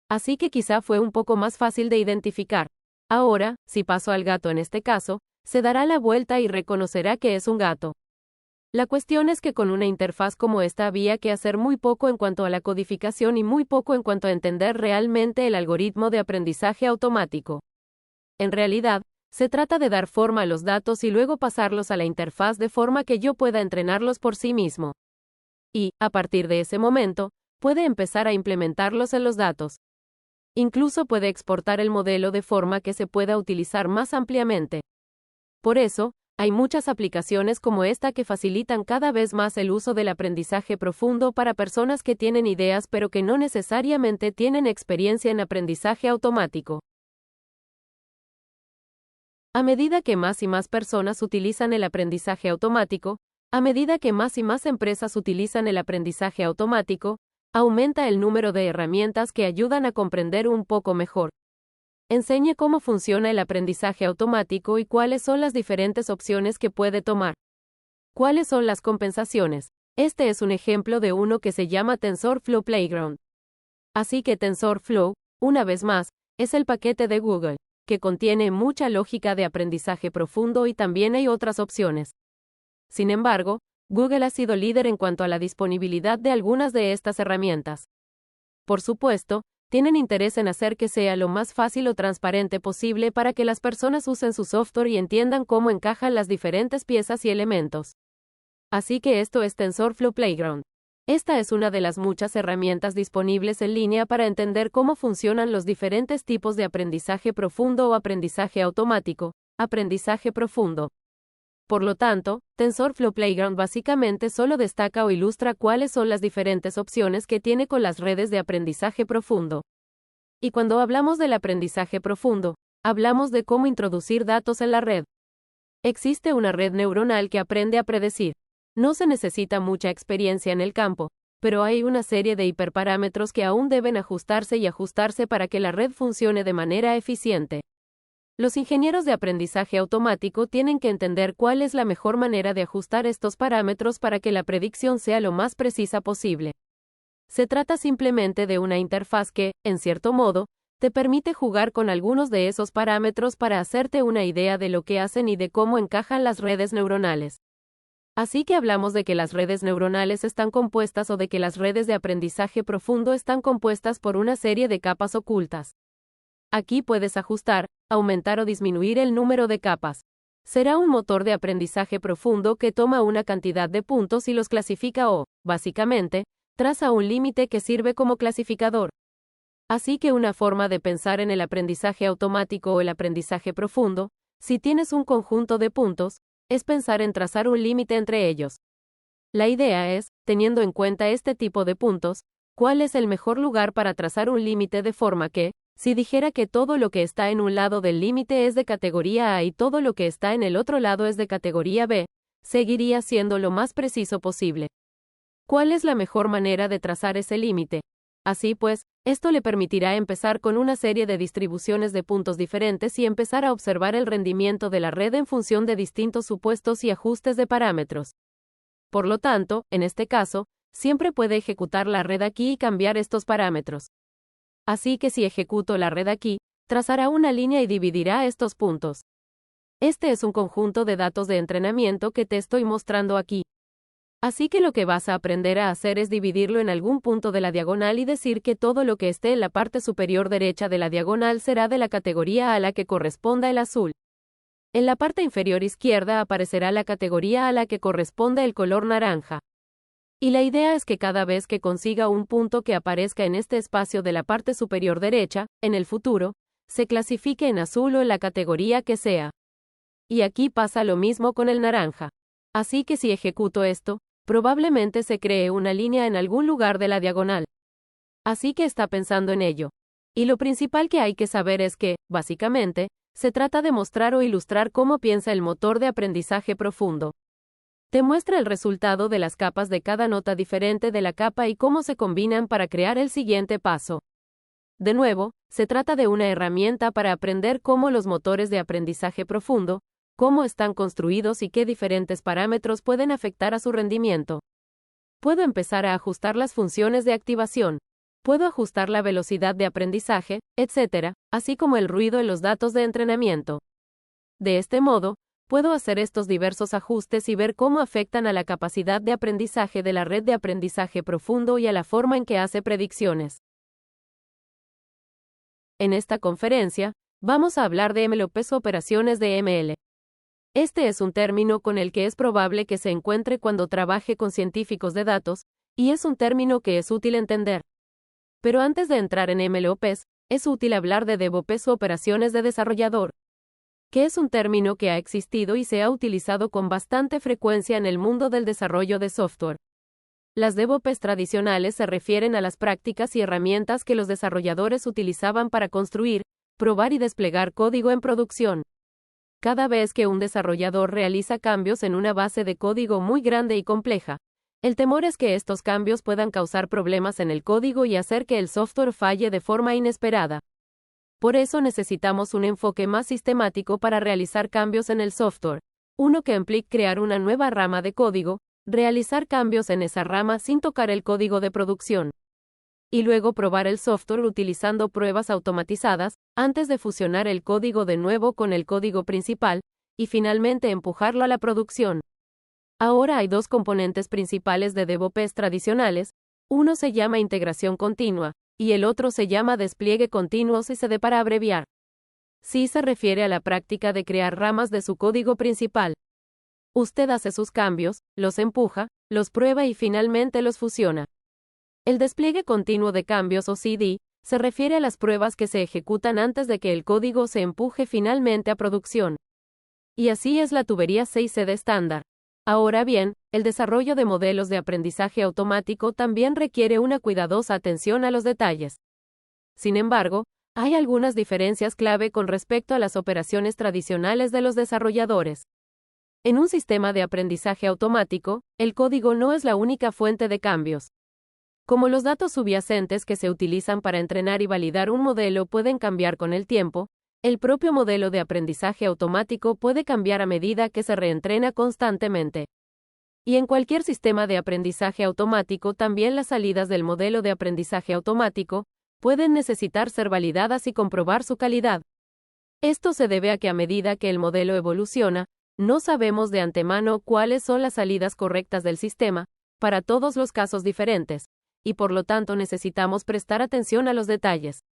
Así que quizá fue un poco más fácil de identificar. Ahora, si paso al gato en este caso, se dará la vuelta y reconocerá que es un gato. La cuestión es que con una interfaz como esta había que hacer muy poco en cuanto a la codificación y muy poco en cuanto a entender realmente el algoritmo de aprendizaje automático. En realidad, se trata de dar forma a los datos y luego pasarlos a la interfaz de forma que yo pueda entrenarlos por sí mismo. Y, a partir de ese momento, puede empezar a implementarlos en los datos. Incluso puede exportar el modelo de forma que se pueda utilizar más ampliamente. Por eso, hay muchas aplicaciones como esta que facilitan cada vez más el uso del aprendizaje profundo para personas que tienen ideas pero que no necesariamente tienen experiencia en aprendizaje automático. A medida que más y más personas utilizan el aprendizaje automático, a medida que más y más empresas utilizan el aprendizaje automático, aumenta el número de herramientas que ayudan a comprender un poco mejor. Enseñe cómo funciona el aprendizaje automático y cuáles son las diferentes opciones que puede tomar. ¿Cuáles son las compensaciones? Este es un ejemplo de uno que se llama TensorFlow Playground. Así que TensorFlow, una vez más, es el paquete de Google, que contiene mucha lógica de aprendizaje profundo y también hay otras opciones. Sin embargo, Google ha sido líder en cuanto a la disponibilidad de algunas de estas herramientas. Por supuesto, tienen interés en hacer que sea lo más fácil o transparente posible para que las personas usen su software y entiendan cómo encajan las diferentes piezas y elementos. Así que esto es TensorFlow Playground. Esta es una de las muchas herramientas disponibles en línea para entender cómo funcionan los diferentes tipos de aprendizaje profundo o aprendizaje automático, aprendizaje profundo. Por lo tanto, TensorFlow Playground básicamente solo destaca o ilustra cuáles son las diferentes opciones que tiene con las redes de aprendizaje profundo. Y cuando hablamos del aprendizaje profundo, hablamos de cómo introducir datos en la red. Existe una red neuronal que aprende a predecir. No se necesita mucha experiencia en el campo, pero hay una serie de hiperparámetros que aún deben ajustarse para que la red funcione de manera eficiente. Los ingenieros de aprendizaje automático tienen que entender cuál es la mejor manera de ajustar estos parámetros para que la predicción sea lo más precisa posible. Se trata simplemente de una interfaz que, en cierto modo, te permite jugar con algunos de esos parámetros para hacerte una idea de lo que hacen y de cómo encajan las redes neuronales. Así que hablamos de que las redes neuronales están compuestas o de que las redes de aprendizaje profundo están compuestas por una serie de capas ocultas. Aquí puedes ajustar, aumentar o disminuir el número de capas. Será un motor de aprendizaje profundo que toma una cantidad de puntos y los clasifica o, básicamente, traza un límite que sirve como clasificador. Así que una forma de pensar en el aprendizaje automático o el aprendizaje profundo, si tienes un conjunto de puntos, es pensar en trazar un límite entre ellos. La idea es, teniendo en cuenta este tipo de puntos, ¿cuál es el mejor lugar para trazar un límite de forma que, si dijera que todo lo que está en un lado del límite es de categoría A y todo lo que está en el otro lado es de categoría B, seguiría siendo lo más preciso posible? ¿Cuál es la mejor manera de trazar ese límite? Así pues, esto le permitirá empezar con una serie de distribuciones de puntos diferentes y empezar a observar el rendimiento de la red en función de distintos supuestos y ajustes de parámetros. Por lo tanto, en este caso, siempre puede ejecutar la red aquí y cambiar estos parámetros. Así que si ejecuto la red aquí, trazará una línea y dividirá estos puntos. Este es un conjunto de datos de entrenamiento que te estoy mostrando aquí. Así que lo que vas a aprender a hacer es dividirlo en algún punto de la diagonal y decir que todo lo que esté en la parte superior derecha de la diagonal será de la categoría a la que corresponda el azul. En la parte inferior izquierda aparecerá la categoría a la que corresponde el color naranja. Y la idea es que cada vez que consiga un punto que aparezca en este espacio de la parte superior derecha, en el futuro, se clasifique en azul o en la categoría que sea. Y aquí pasa lo mismo con el naranja. Así que si ejecuto esto, probablemente se cree una línea en algún lugar de la diagonal. Así que está pensando en ello. Y lo principal que hay que saber es que, básicamente, se trata de mostrar o ilustrar cómo piensa el motor de aprendizaje profundo. Te muestra el resultado de las capas de cada nota diferente de la capa y cómo se combinan para crear el siguiente paso. De nuevo, se trata de una herramienta para aprender cómo los motores de aprendizaje profundo, cómo están construidos y qué diferentes parámetros pueden afectar a su rendimiento. Puedo empezar a ajustar las funciones de activación. Puedo ajustar la velocidad de aprendizaje, etc., así como el ruido en los datos de entrenamiento. De este modo, puedo hacer estos diversos ajustes y ver cómo afectan a la capacidad de aprendizaje de la red de aprendizaje profundo y a la forma en que hace predicciones. En esta conferencia, vamos a hablar de MLOps o operaciones de ML. Este es un término con el que es probable que se encuentre cuando trabaje con científicos de datos, y es un término que es útil entender. Pero antes de entrar en MLOps, es útil hablar de DevOps o operaciones de desarrollador, que es un término que ha existido y se ha utilizado con bastante frecuencia en el mundo del desarrollo de software. Las DevOps tradicionales se refieren a las prácticas y herramientas que los desarrolladores utilizaban para construir, probar y desplegar código en producción. Cada vez que un desarrollador realiza cambios en una base de código muy grande y compleja, el temor es que estos cambios puedan causar problemas en el código y hacer que el software falle de forma inesperada. Por eso necesitamos un enfoque más sistemático para realizar cambios en el software, uno que implique crear una nueva rama de código, realizar cambios en esa rama sin tocar el código de producción, y luego probar el software utilizando pruebas automatizadas, antes de fusionar el código de nuevo con el código principal, y finalmente empujarlo a la producción. Ahora hay dos componentes principales de DevOps tradicionales, uno se llama integración continua, y el otro se llama despliegue continuo CI/CD para abreviar. CI se refiere a la práctica de crear ramas de su código principal. Usted hace sus cambios, los empuja, los prueba y finalmente los fusiona. El despliegue continuo de cambios o CD se refiere a las pruebas que se ejecutan antes de que el código se empuje finalmente a producción. Y así es la tubería CI/CD estándar. Ahora bien, el desarrollo de modelos de aprendizaje automático también requiere una cuidadosa atención a los detalles. Sin embargo, hay algunas diferencias clave con respecto a las operaciones tradicionales de los desarrolladores. En un sistema de aprendizaje automático, el código no es la única fuente de cambios. Como los datos subyacentes que se utilizan para entrenar y validar un modelo pueden cambiar con el tiempo, el propio modelo de aprendizaje automático puede cambiar a medida que se reentrena constantemente. Y en cualquier sistema de aprendizaje automático también las salidas del modelo de aprendizaje automático pueden necesitar ser validadas y comprobar su calidad. Esto se debe a que a medida que el modelo evoluciona, No sabemos de antemano cuáles son las salidas correctas del sistema, para todos los casos diferentes, y por lo tanto necesitamos prestar atención a los detalles.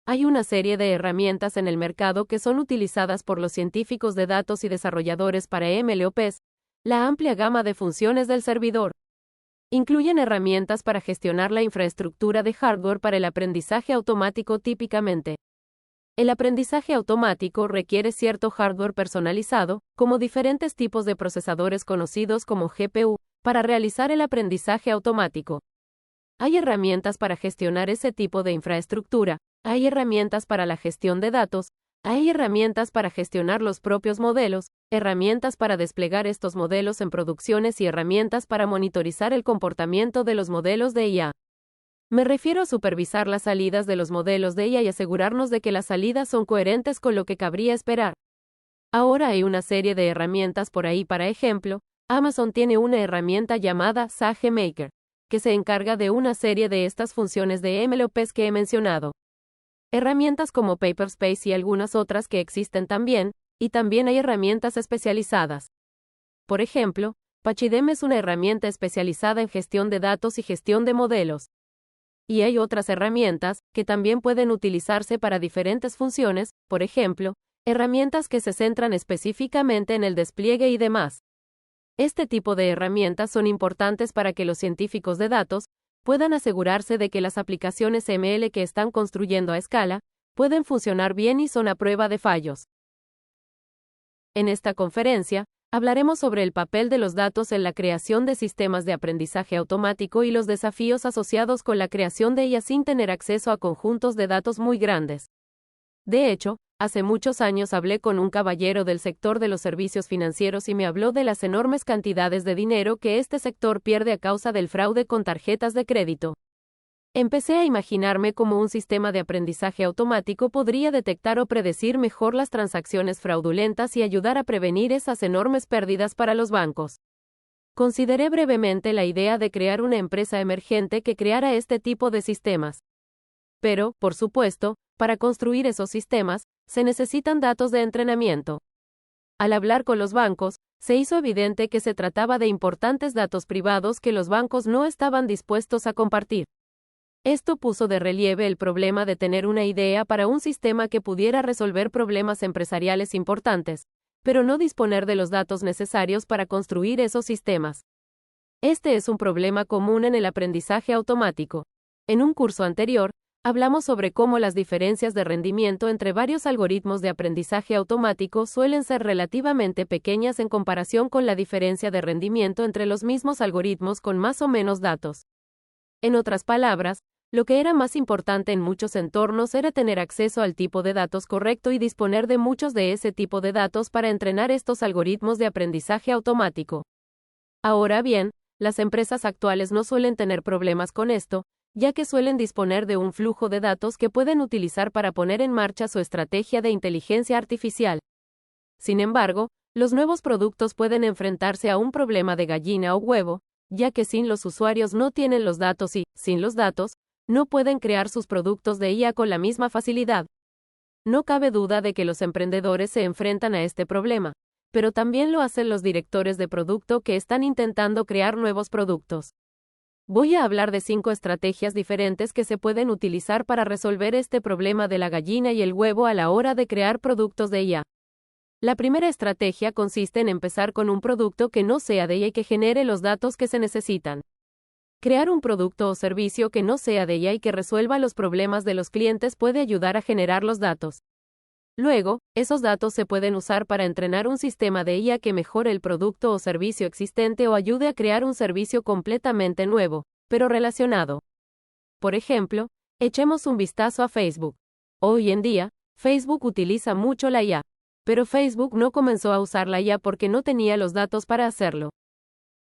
Hay una serie de herramientas en el mercado que son utilizadas por los científicos de datos y desarrolladores para MLOps, la amplia gama de funciones del servidor. Incluyen herramientas para gestionar la infraestructura de hardware para el aprendizaje automático típicamente. El aprendizaje automático requiere cierto hardware personalizado, como diferentes tipos de procesadores conocidos como GPU, para realizar el aprendizaje automático. Hay herramientas para gestionar ese tipo de infraestructura, hay herramientas para la gestión de datos, hay herramientas para gestionar los propios modelos, herramientas para desplegar estos modelos en producciones y herramientas para monitorizar el comportamiento de los modelos de IA. Me refiero a supervisar las salidas de los modelos de IA y asegurarnos de que las salidas son coherentes con lo que cabría esperar. Ahora hay una serie de herramientas por ahí. Para ejemplo, Amazon tiene una herramienta llamada SageMaker, que se encarga de una serie de estas funciones de MLOps que he mencionado. Herramientas como Paperspace y algunas otras que existen también, y también hay herramientas especializadas. Por ejemplo, Pachyderm es una herramienta especializada en gestión de datos y gestión de modelos. Y hay otras herramientas que también pueden utilizarse para diferentes funciones, por ejemplo, herramientas que se centran específicamente en el despliegue y demás. Este tipo de herramientas son importantes para que los científicos de datos puedan asegurarse de que las aplicaciones ML que están construyendo a escala pueden funcionar bien y son a prueba de fallos. En esta conferencia, hablaremos sobre el papel de los datos en la creación de sistemas de aprendizaje automático y los desafíos asociados con la creación de ellas sin tener acceso a conjuntos de datos muy grandes. De hecho, hace muchos años hablé con un caballero del sector de los servicios financieros y me habló de las enormes cantidades de dinero que este sector pierde a causa del fraude con tarjetas de crédito. Empecé a imaginarme cómo un sistema de aprendizaje automático podría detectar o predecir mejor las transacciones fraudulentas y ayudar a prevenir esas enormes pérdidas para los bancos. Consideré brevemente la idea de crear una empresa emergente que creara este tipo de sistemas. Pero, por supuesto, para construir esos sistemas, se necesitan datos de entrenamiento. Al hablar con los bancos, se hizo evidente que se trataba de importantes datos privados que los bancos no estaban dispuestos a compartir. Esto puso de relieve el problema de tener una idea para un sistema que pudiera resolver problemas empresariales importantes, pero no disponer de los datos necesarios para construir esos sistemas. Este es un problema común en el aprendizaje automático. En un curso anterior, hablamos sobre cómo las diferencias de rendimiento entre varios algoritmos de aprendizaje automático suelen ser relativamente pequeñas en comparación con la diferencia de rendimiento entre los mismos algoritmos con más o menos datos. En otras palabras, lo que era más importante en muchos entornos era tener acceso al tipo de datos correcto y disponer de muchos de ese tipo de datos para entrenar estos algoritmos de aprendizaje automático. Ahora bien, las empresas actuales no suelen tener problemas con esto, ya que suelen disponer de un flujo de datos que pueden utilizar para poner en marcha su estrategia de inteligencia artificial. Sin embargo, los nuevos productos pueden enfrentarse a un problema de gallina o huevo, ya que sin los usuarios no tienen los datos y, sin los datos, no pueden crear sus productos de IA con la misma facilidad. No cabe duda de que los emprendedores se enfrentan a este problema, pero también lo hacen los directores de producto que están intentando crear nuevos productos. Voy a hablar de 5 estrategias diferentes que se pueden utilizar para resolver este problema de la gallina y el huevo a la hora de crear productos de IA. La primera estrategia consiste en empezar con un producto que no sea de IA y que genere los datos que se necesitan. Crear un producto o servicio que no sea de IA y que resuelva los problemas de los clientes puede ayudar a generar los datos. Luego, esos datos se pueden usar para entrenar un sistema de IA que mejore el producto o servicio existente o ayude a crear un servicio completamente nuevo, pero relacionado. Por ejemplo, echemos un vistazo a Facebook. Hoy en día, Facebook utiliza mucho la IA, pero Facebook no comenzó a usar la IA porque no tenía los datos para hacerlo.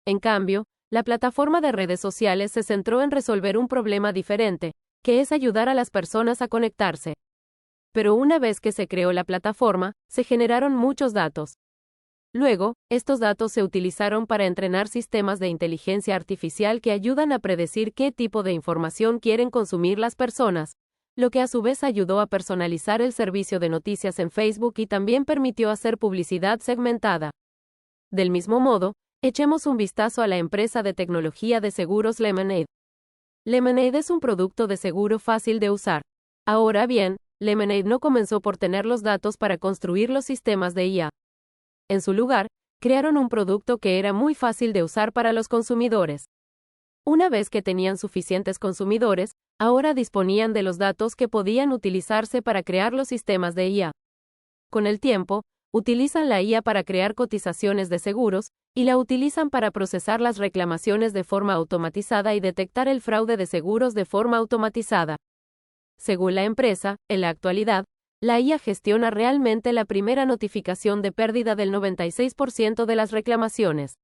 En cambio, la plataforma de redes sociales se centró en resolver un problema diferente, que es ayudar a las personas a conectarse. Pero una vez que se creó la plataforma, se generaron muchos datos. Luego, estos datos se utilizaron para entrenar sistemas de inteligencia artificial que ayudan a predecir qué tipo de información quieren consumir las personas, lo que a su vez ayudó a personalizar el servicio de noticias en Facebook y también permitió hacer publicidad segmentada. Del mismo modo, echemos un vistazo a la empresa de tecnología de seguros Lemonade. Lemonade es un producto de seguro fácil de usar. Ahora bien, Lemonade no comenzó por tener los datos para construir los sistemas de IA. En su lugar, crearon un producto que era muy fácil de usar para los consumidores. Una vez que tenían suficientes consumidores, ahora disponían de los datos que podían utilizarse para crear los sistemas de IA. Con el tiempo, utilizan la IA para crear cotizaciones de seguros, y la utilizan para procesar las reclamaciones de forma automatizada y detectar el fraude de seguros de forma automatizada. Según la empresa, en la actualidad, la IA gestiona realmente la primera notificación de pérdida del 96% de las reclamaciones.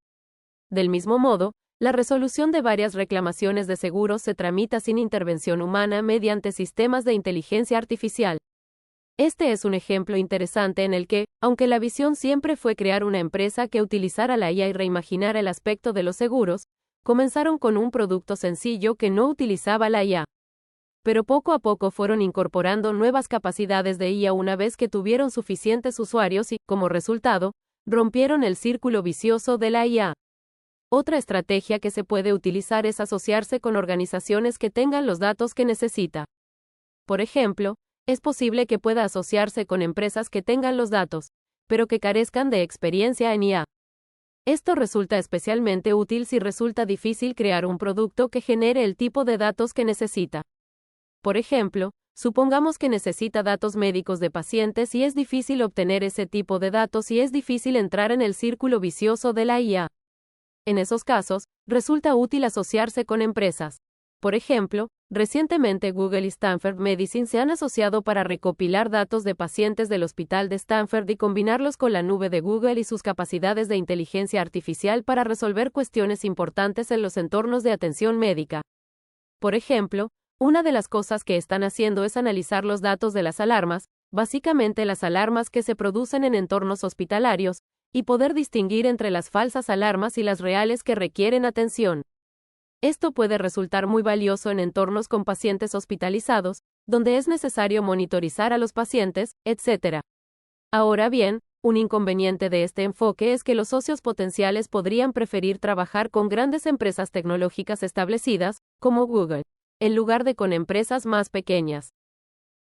Del mismo modo, la resolución de varias reclamaciones de seguros se tramita sin intervención humana mediante sistemas de inteligencia artificial. Este es un ejemplo interesante en el que, aunque la visión siempre fue crear una empresa que utilizara la IA y reimaginar el aspecto de los seguros, comenzaron con un producto sencillo que no utilizaba la IA. Pero poco a poco fueron incorporando nuevas capacidades de IA una vez que tuvieron suficientes usuarios y, como resultado, rompieron el círculo vicioso de la IA. Otra estrategia que se puede utilizar es asociarse con organizaciones que tengan los datos que necesita. Por ejemplo, es posible que pueda asociarse con empresas que tengan los datos, pero que carezcan de experiencia en IA. Esto resulta especialmente útil si resulta difícil crear un producto que genere el tipo de datos que necesita. Por ejemplo, supongamos que necesita datos médicos de pacientes y es difícil obtener ese tipo de datos y es difícil entrar en el círculo vicioso de la IA. En esos casos, resulta útil asociarse con empresas. Por ejemplo, recientemente Google y Stanford Medicine se han asociado para recopilar datos de pacientes del hospital de Stanford y combinarlos con la nube de Google y sus capacidades de inteligencia artificial para resolver cuestiones importantes en los entornos de atención médica. Por ejemplo, una de las cosas que están haciendo es analizar los datos de las alarmas, básicamente las alarmas que se producen en entornos hospitalarios, y poder distinguir entre las falsas alarmas y las reales que requieren atención. Esto puede resultar muy valioso en entornos con pacientes hospitalizados, donde es necesario monitorizar a los pacientes, etc. Ahora bien, un inconveniente de este enfoque es que los socios potenciales podrían preferir trabajar con grandes empresas tecnológicas establecidas, como Google, en lugar de con empresas más pequeñas.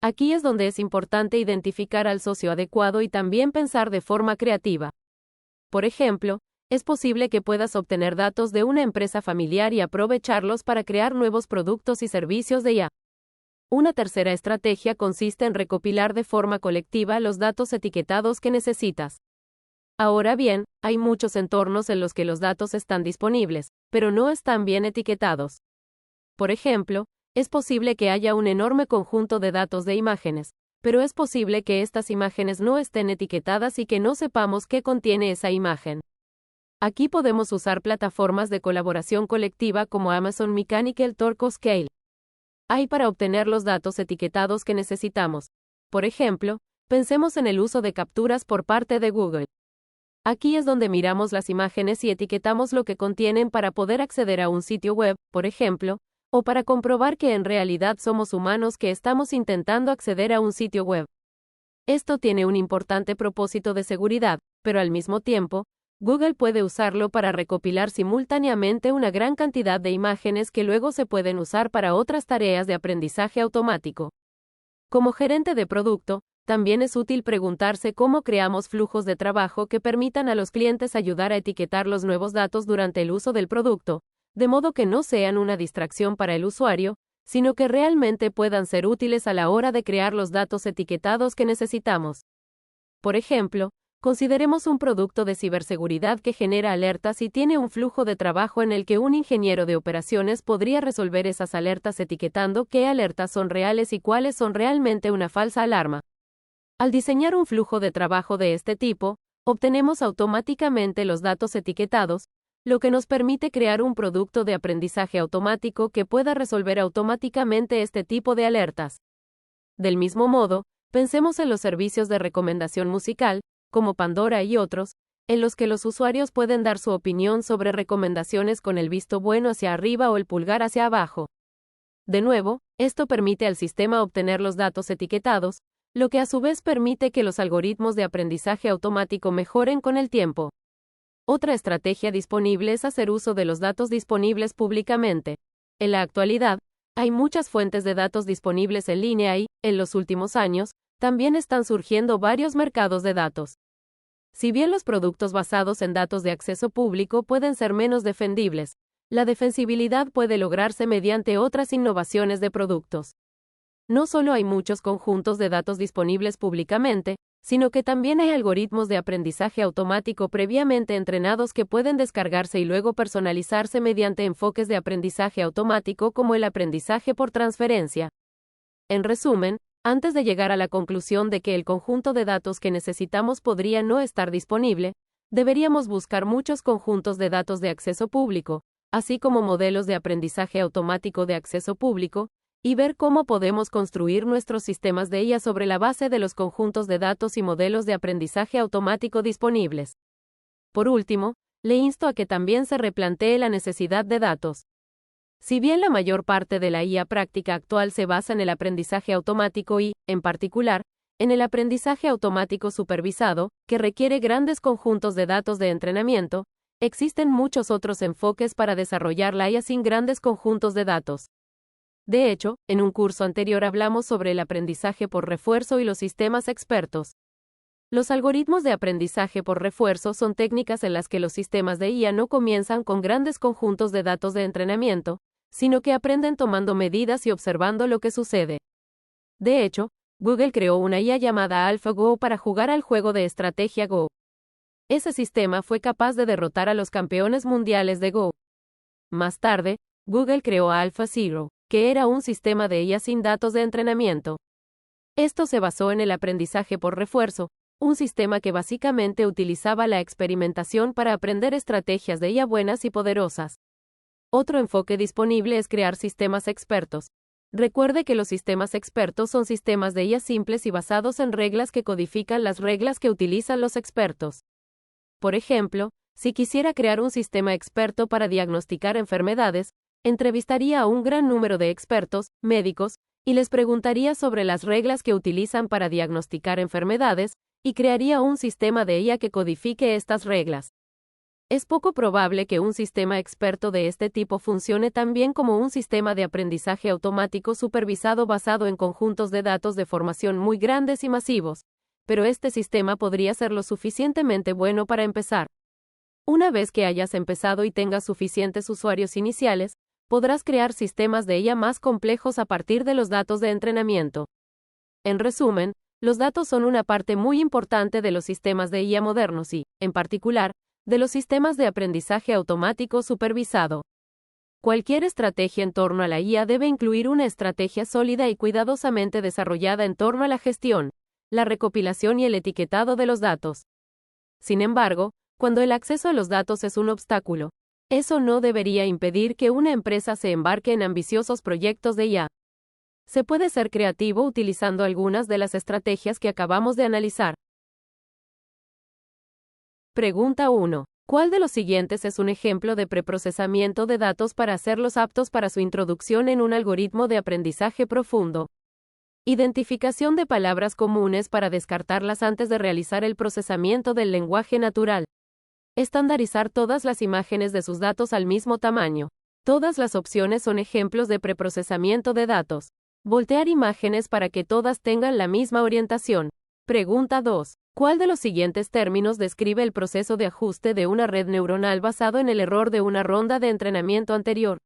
Aquí es donde es importante identificar al socio adecuado y también pensar de forma creativa. Por ejemplo, es posible que puedas obtener datos de una empresa familiar y aprovecharlos para crear nuevos productos y servicios de IA. Una tercera estrategia consiste en recopilar de forma colectiva los datos etiquetados que necesitas. Ahora bien, hay muchos entornos en los que los datos están disponibles, pero no están bien etiquetados. Por ejemplo, es posible que haya un enorme conjunto de datos de imágenes, pero es posible que estas imágenes no estén etiquetadas y que no sepamos qué contiene esa imagen. Aquí podemos usar plataformas de colaboración colectiva como Amazon Mechanical Turk o Scale. Hay para obtener los datos etiquetados que necesitamos. Por ejemplo, pensemos en el uso de capturas por parte de Google. Aquí es donde miramos las imágenes y etiquetamos lo que contienen para poder acceder a un sitio web, por ejemplo, o para comprobar que en realidad somos humanos que estamos intentando acceder a un sitio web. Esto tiene un importante propósito de seguridad, pero al mismo tiempo, Google puede usarlo para recopilar simultáneamente una gran cantidad de imágenes que luego se pueden usar para otras tareas de aprendizaje automático. Como gerente de producto, también es útil preguntarse cómo creamos flujos de trabajo que permitan a los clientes ayudar a etiquetar los nuevos datos durante el uso del producto, de modo que no sean una distracción para el usuario, sino que realmente puedan ser útiles a la hora de crear los datos etiquetados que necesitamos. Por ejemplo, consideremos un producto de ciberseguridad que genera alertas y tiene un flujo de trabajo en el que un ingeniero de operaciones podría resolver esas alertas etiquetando qué alertas son reales y cuáles son realmente una falsa alarma. Al diseñar un flujo de trabajo de este tipo, obtenemos automáticamente los datos etiquetados, lo que nos permite crear un producto de aprendizaje automático que pueda resolver automáticamente este tipo de alertas. Del mismo modo, pensemos en los servicios de recomendación musical, como Pandora y otros, en los que los usuarios pueden dar su opinión sobre recomendaciones con el visto bueno hacia arriba o el pulgar hacia abajo. De nuevo, esto permite al sistema obtener los datos etiquetados, lo que a su vez permite que los algoritmos de aprendizaje automático mejoren con el tiempo. Otra estrategia disponible es hacer uso de los datos disponibles públicamente. En la actualidad, hay muchas fuentes de datos disponibles en línea y, en los últimos años, también están surgiendo varios mercados de datos. Si bien los productos basados en datos de acceso público pueden ser menos defendibles, la defensibilidad puede lograrse mediante otras innovaciones de productos. No solo hay muchos conjuntos de datos disponibles públicamente, sino que también hay algoritmos de aprendizaje automático previamente entrenados que pueden descargarse y luego personalizarse mediante enfoques de aprendizaje automático como el aprendizaje por transferencia. En resumen, antes de llegar a la conclusión de que el conjunto de datos que necesitamos podría no estar disponible, deberíamos buscar muchos conjuntos de datos de acceso público, así como modelos de aprendizaje automático de acceso público, y ver cómo podemos construir nuestros sistemas de IA sobre la base de los conjuntos de datos y modelos de aprendizaje automático disponibles. Por último, le insto a que también se replantee la necesidad de datos. Si bien la mayor parte de la IA práctica actual se basa en el aprendizaje automático y, en particular, en el aprendizaje automático supervisado, que requiere grandes conjuntos de datos de entrenamiento, existen muchos otros enfoques para desarrollar la IA sin grandes conjuntos de datos. De hecho, en un curso anterior hablamos sobre el aprendizaje por refuerzo y los sistemas expertos. Los algoritmos de aprendizaje por refuerzo son técnicas en las que los sistemas de IA no comienzan con grandes conjuntos de datos de entrenamiento, sino que aprenden tomando medidas y observando lo que sucede. De hecho, Google creó una IA llamada AlphaGo para jugar al juego de estrategia Go. Ese sistema fue capaz de derrotar a los campeones mundiales de Go. Más tarde, Google creó AlphaZero, que era un sistema de IA sin datos de entrenamiento. Esto se basó en el aprendizaje por refuerzo, un sistema que básicamente utilizaba la experimentación para aprender estrategias de IA buenas y poderosas. Otro enfoque disponible es crear sistemas expertos. Recuerde que los sistemas expertos son sistemas de IA simples y basados en reglas que codifican las reglas que utilizan los expertos. Por ejemplo, si quisiera crear un sistema experto para diagnosticar enfermedades, entrevistaría a un gran número de expertos, médicos, y les preguntaría sobre las reglas que utilizan para diagnosticar enfermedades, y crearía un sistema de IA que codifique estas reglas. Es poco probable que un sistema experto de este tipo funcione tan bien como un sistema de aprendizaje automático supervisado basado en conjuntos de datos de formación muy grandes y masivos, pero este sistema podría ser lo suficientemente bueno para empezar. Una vez que hayas empezado y tengas suficientes usuarios iniciales, podrás crear sistemas de IA más complejos a partir de los datos de entrenamiento. En resumen, los datos son una parte muy importante de los sistemas de IA modernos y, en particular, de los sistemas de aprendizaje automático supervisado. Cualquier estrategia en torno a la IA debe incluir una estrategia sólida y cuidadosamente desarrollada en torno a la gestión, la recopilación y el etiquetado de los datos. Sin embargo, cuando el acceso a los datos es un obstáculo, eso no debería impedir que una empresa se embarque en ambiciosos proyectos de IA. Se puede ser creativo utilizando algunas de las estrategias que acabamos de analizar. Pregunta 1. ¿Cuál de los siguientes es un ejemplo de preprocesamiento de datos para hacerlos aptos para su introducción en un algoritmo de aprendizaje profundo? Identificación de palabras comunes para descartarlas antes de realizar el procesamiento del lenguaje natural. Estandarizar todas las imágenes de sus datos al mismo tamaño. Todas las opciones son ejemplos de preprocesamiento de datos. Voltear imágenes para que todas tengan la misma orientación. Pregunta 2. ¿Cuál de los siguientes términos describe el proceso de ajuste de una red neuronal basado en el error de una ronda de entrenamiento anterior?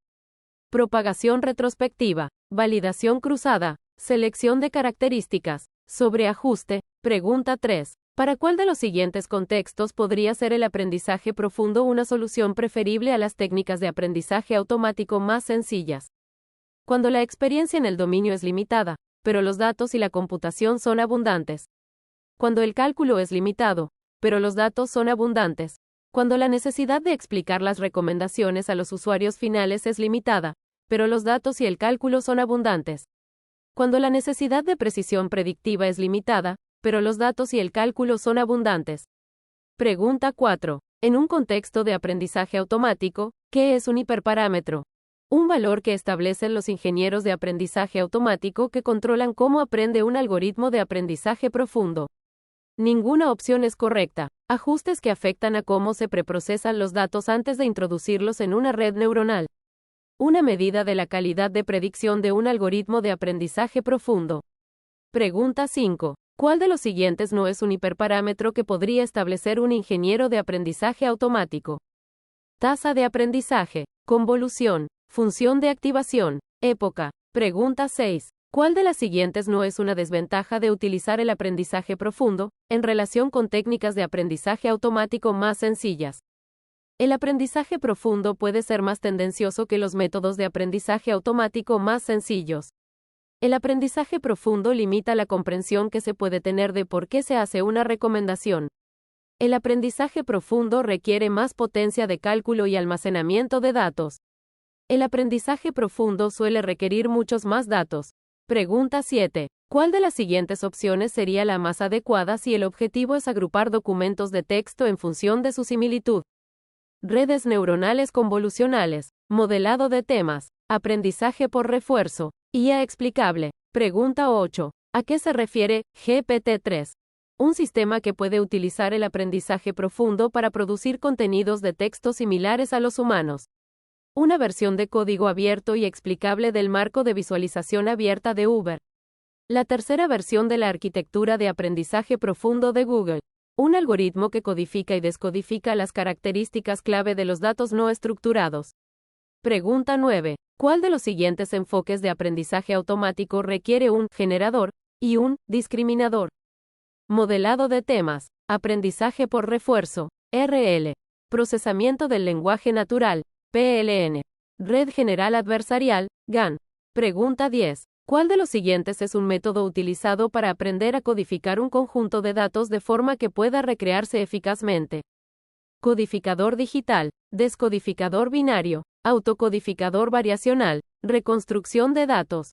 Propagación retrospectiva, validación cruzada, selección de características, sobreajuste. Pregunta 3. ¿Para cuál de los siguientes contextos podría ser el aprendizaje profundo una solución preferible a las técnicas de aprendizaje automático más sencillas? Cuando la experiencia en el dominio es limitada, pero los datos y la computación son abundantes. Cuando el cálculo es limitado, pero los datos son abundantes. Cuando la necesidad de explicar las recomendaciones a los usuarios finales es limitada, pero los datos y el cálculo son abundantes. Cuando la necesidad de precisión predictiva es limitada, pero los datos y el cálculo son abundantes. Pregunta 4. En un contexto de aprendizaje automático, ¿qué es un hiperparámetro? Un valor que establecen los ingenieros de aprendizaje automático que controlan cómo aprende un algoritmo de aprendizaje profundo. Ninguna opción es correcta. Ajustes que afectan a cómo se preprocesan los datos antes de introducirlos en una red neuronal. Una medida de la calidad de predicción de un algoritmo de aprendizaje profundo. Pregunta 5. ¿Cuál de los siguientes no es un hiperparámetro que podría establecer un ingeniero de aprendizaje automático? Tasa de aprendizaje, convolución, función de activación, época. Pregunta 6. ¿Cuál de las siguientes no es una desventaja de utilizar el aprendizaje profundo, en relación con técnicas de aprendizaje automático más sencillas? El aprendizaje profundo puede ser más tendencioso que los métodos de aprendizaje automático más sencillos. El aprendizaje profundo limita la comprensión que se puede tener de por qué se hace una recomendación. El aprendizaje profundo requiere más potencia de cálculo y almacenamiento de datos. El aprendizaje profundo suele requerir muchos más datos. Pregunta 7. ¿Cuál de las siguientes opciones sería la más adecuada si el objetivo es agrupar documentos de texto en función de su similitud? Redes neuronales convolucionales, modelado de temas, aprendizaje por refuerzo, IA explicable. Pregunta 8. ¿A qué se refiere GPT-3? Un sistema que puede utilizar el aprendizaje profundo para producir contenidos de texto similares a los humanos. Una versión de código abierto y explicable del marco de visualización abierta de Uber. La tercera versión de la arquitectura de aprendizaje profundo de Google. Un algoritmo que codifica y descodifica las características clave de los datos no estructurados. Pregunta 9. ¿Cuál de los siguientes enfoques de aprendizaje automático requiere un generador y un discriminador? Modelado de temas, aprendizaje por refuerzo, RL. Procesamiento del lenguaje natural, PLN. Red general adversarial, GAN. Pregunta 10. ¿Cuál de los siguientes es un método utilizado para aprender a codificar un conjunto de datos de forma que pueda recrearse eficazmente? Codificador digital, descodificador binario, autocodificador variacional, reconstrucción de datos.